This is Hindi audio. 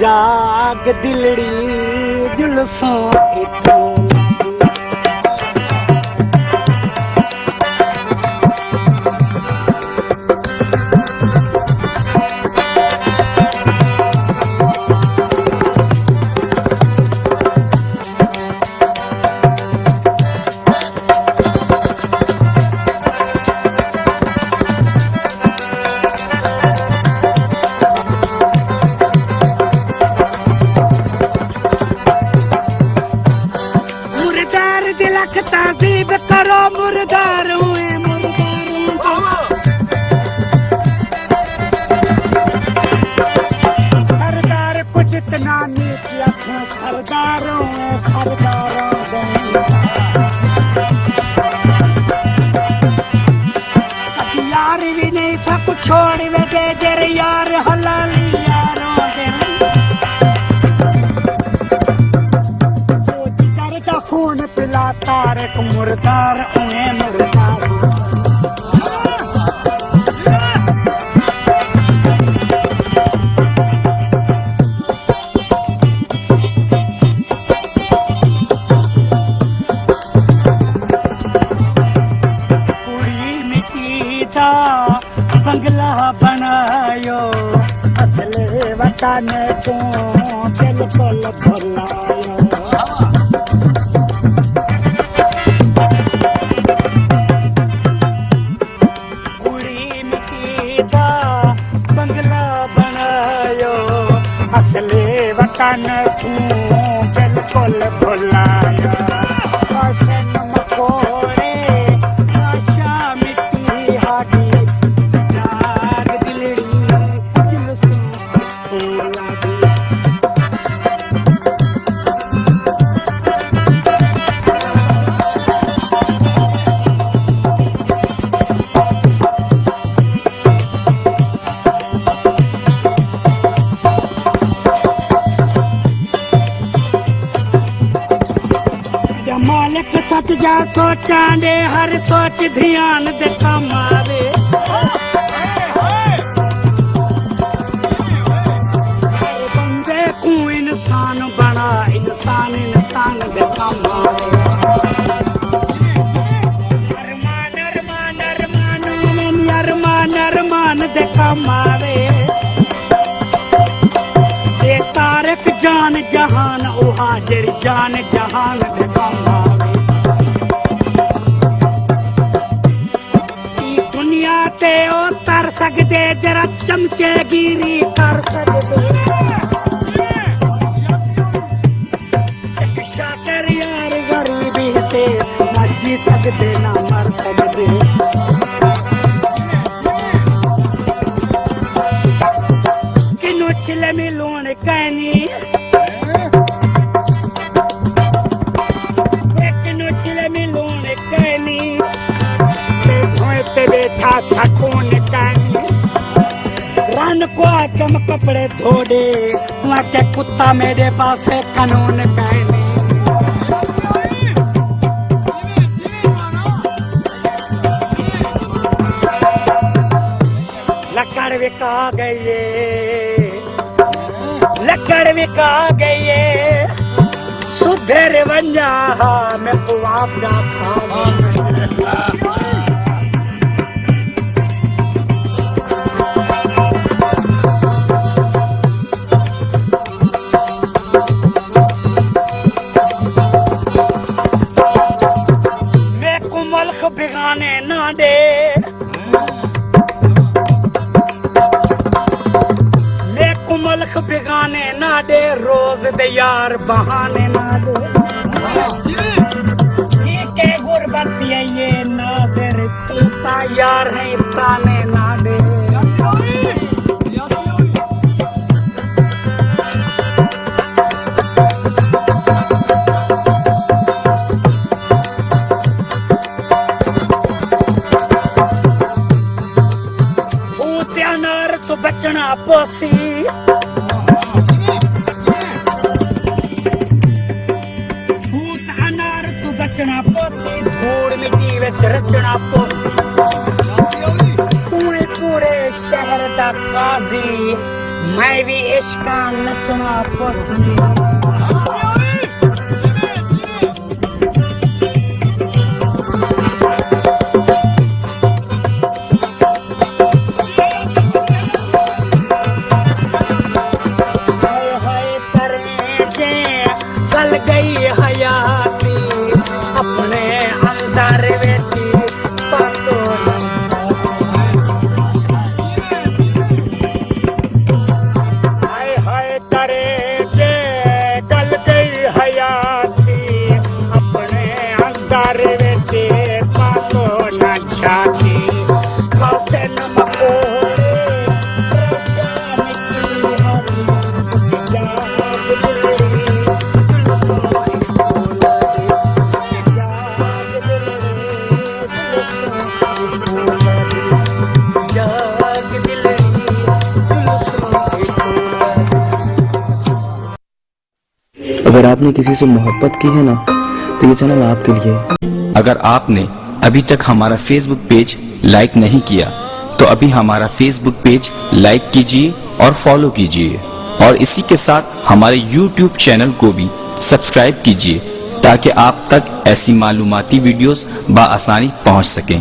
जाग दिलड़ी जुलसों इथों ताजीब करो मुर्दारों सरदार कुछ इतना नीचे सरदारों सरदारों यार भी नहीं सब छोड़ वे जर यार हलाली यारों खून पिला तारक मुर्दार उन्हें मुर्दार पूरी मिट्टी दा बंगला बनायो असल वतन को बिल्कुल भुलायो वतन को बिल्कुल भुलाया हसन मकोड़े आशा मिट्टी हाडी जाग दिलड़ी जुलसों फूलादी मालिक सच जा सोचा दे हर सोच ध्यान दे कमावे बंदे को इंसान बना इंसान इंसान दे कमावे अरमान अरमान अरमान अरमान अरमान दे कमावे ये तारक जान जहान ओ हाजिर जान जहान दे ते ओ तर सकते जरा चमचेगिरी कर सकते शाकर यार गरीबी से ना जी सकते ना मर सकते किनो छिले में लोन कहनी किनो छिले में लोन कहनी पे बैठा सकून कानी रन को आकम कपड़े धोड़े वहाँ के कुत्ता मेरे पास है कानून कहने लकड़ विका गई लकड़ विका गई सुधर बंजा मैं पुआप जा खा बिगाने ना दे मैं कुमलख बिगाने ना दे रोज दे यार बहाने ना दे ठीक है गुरबत ये नाज़र तूता यार है ताने ना दे बचना पोसी भूत अनार तू बचना पोसी धूड़ मिट्टी विच रचना पोसी तू पूरे शहर दा काजी मैं भी इसका नचना पसंद। चल गई हयाती अपने अंदर बेटी पातो हाय हाय करे के गल गई हयाती अपने अंदर बेटी पातो न जाती खासे नमको अगर आपने किसी से मोहब्बत की है ना तो ये चैनल आपके लिए है। अगर आपने अभी तक हमारा फेसबुक पेज लाइक नहीं किया तो अभी हमारा फेसबुक पेज लाइक कीजिए और फॉलो कीजिए और इसी के साथ हमारे यूट्यूब चैनल को भी सब्सक्राइब कीजिए ताकि आप तक ऐसी मालूमाती वीडियोस बआसानी पहुंच सकें।